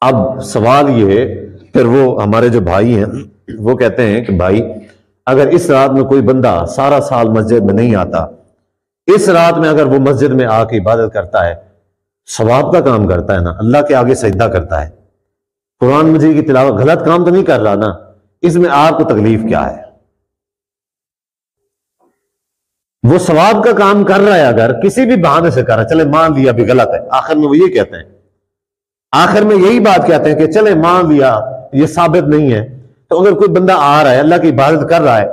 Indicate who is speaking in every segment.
Speaker 1: अब सवाल ये है, फिर वो हमारे जो भाई हैं वो कहते हैं कि भाई अगर इस रात में कोई बंदा सारा साल मस्जिद में नहीं आता, इस रात में अगर वो मस्जिद में आके इबादत करता है, सवाब का काम करता है ना, अल्लाह के आगे सजदा करता है, कुरान मजीद की तिलावत, गलत काम तो नहीं कर रहा ना, इसमें आपको तकलीफ क्या है? वो सवाब का काम कर रहा है, अगर किसी भी बहाने से कर रहा है, चले मान लिया भी गलत है, आखिर में वो ये कहते हैं, आखिर में यही बात कहते हैं कि चले मान लिया ये साबित नहीं है, तो अगर कोई बंदा आ रहा है अल्लाह की इबादत कर रहा है,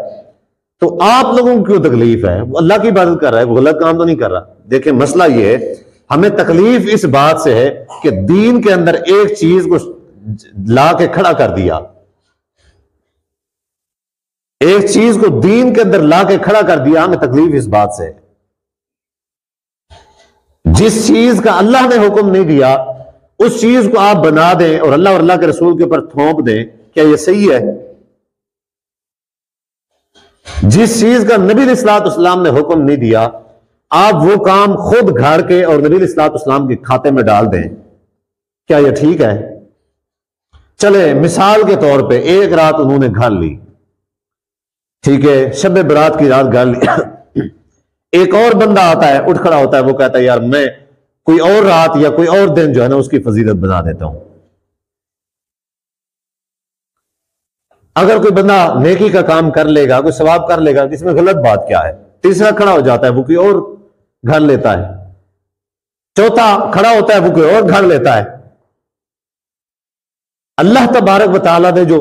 Speaker 1: तो आप लोगों को क्यों तकलीफ है? वो अल्लाह की इबादत कर रहा है, वो गलत काम तो नहीं कर रहा। देखिए मसला ये है, हमें तकलीफ इस बात से है कि दीन के अंदर एक चीज को ला के खड़ा कर दिया, एक चीज को दीन के अंदर ला के खड़ा कर दिया, हमें तकलीफ इस बात से है। जिस चीज का अल्लाह ने हुक्म नहीं दिया उस चीज को आप बना दें और अल्लाह और अल्लाह के रसूल के ऊपर थोप दें, क्या यह सही है? जिस चीज का नबी अलैहिस्सलाम ने हुक्म नहीं दिया, आप वो काम खुद घर के और नबी अलैहिस्सलाम के खाते में डाल दें, क्या यह ठीक है? चले मिसाल के तौर पे एक रात उन्होंने घर ली, ठीक है, शब बरात की रात घर ली एक और बंदा आता है, उठ खड़ा होता है, वो कहता है यार मैं कोई और रात या कोई और दिन जो है ना उसकी फजीलत बना देता हूं। अगर कोई बंदा नेकी का काम कर लेगा, कोई सवाब कर लेगा, इसमें गलत बात क्या है? तीसरा खड़ा हो जाता है, वो कोई और घर लेता है, चौथा खड़ा होता है, वो कोई और घर लेता है। अल्लाह तबारक व तआला ने जो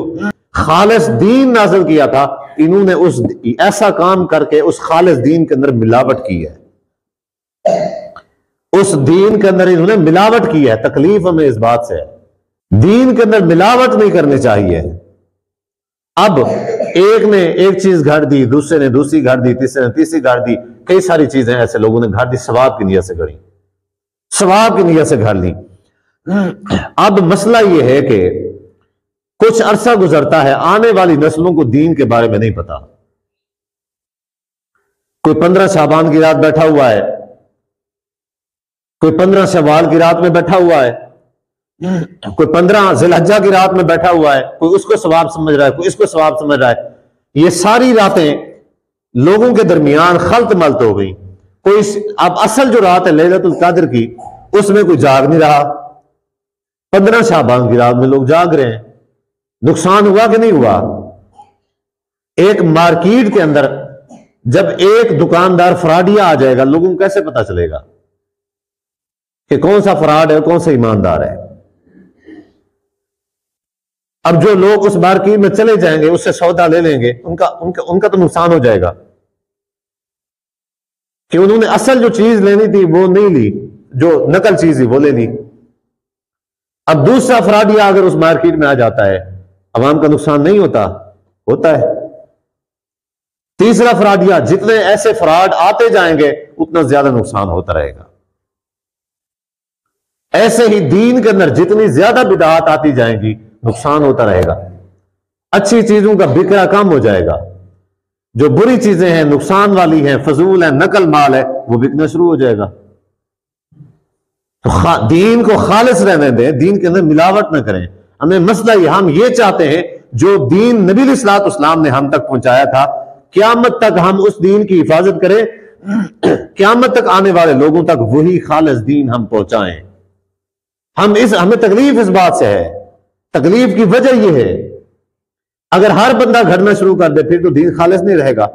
Speaker 1: खालिस दीन नाज़िल किया था, इन्होंने उस ऐसा काम करके उस खालिस दीन के अंदर मिलावट की है, उस दीन के अंदर इन्होंने मिलावट की है। तकलीफ हमें इस बात से है, दीन के अंदर मिलावट नहीं करनी चाहिए। अब एक ने एक चीज घर दी, दूसरे ने दूसरी घर दी, तीसरे ने तीसरी घर दी, कई सारी चीजें ऐसे लोगों ने घर दी, सवाब की नियत से गढ़ी, सवाब की नियत से घर ली। अब मसला यह है कि कुछ अरसा गुजरता है, आने वाली नस्लों को दीन के बारे में नहीं पता। कोई 15 शाबान की रात बैठा हुआ है, कोई 15 शवाल की रात में बैठा हुआ है, कोई 15 जिलहज्जा की रात में बैठा हुआ है, कोई उसको सवाब समझ रहा है, कोई इसको सवाब समझ रहा है। ये सारी रातें लोगों के दरमियान खल्त मल्त हो गई। कोई अब असल जो रात है लैलतुल कद्र की, उसमें कोई जाग नहीं रहा। 15 शाबान की रात में लोग जाग रहे हैं। नुकसान हुआ कि नहीं हुआ? एक मार्केट के अंदर जब एक दुकानदार फ्रॉडिया आ जाएगा, लोगों को कैसे पता चलेगा कि कौन सा फ्रॉड है, कौन सा ईमानदार है? अब जो लोग उस मार्केट में चले जाएंगे, उससे सौदा ले लेंगे, उनका उनका उनका तो नुकसान हो जाएगा कि उन्होंने असल जो चीज लेनी थी वो नहीं ली, जो नकल चीज थी वो ले ली। अब दूसरा फ्रॉडिया अगर उस मार्केट में आ जाता है, अवाम का नुकसान नहीं होता? होता है। तीसरा फ्रॉडिया, जितने ऐसे फ्रॉड आते जाएंगे उतना ज्यादा नुकसान होता रहेगा। ऐसे ही दीन के अंदर जितनी ज्यादा बिदात आती जाएंगी, नुकसान होता रहेगा। अच्छी चीजों का बिक्रा कम हो जाएगा, जो बुरी चीजें हैं, नुकसान वाली हैं, फजूल है, नकल माल है, वो बिकना शुरू हो जाएगा। तो दीन को खालिस रहने दें, दीन के अंदर मिलावट ना करें। हमें मसला ये, हम ये चाहते हैं जो दीन नबी अलैहिस्सलाम ने हम तक पहुंचाया था, क़यामत तक हम उस दीन की हिफाजत करें, क़यामत तक आने वाले लोगों तक वही खालिस दीन हम पहुंचाएं। हमें तकलीफ इस बात से है। तकलीफ की वजह यह है, अगर हर बंदा घड़ना शुरू कर दे फिर तो दीन खालिस नहीं रहेगा।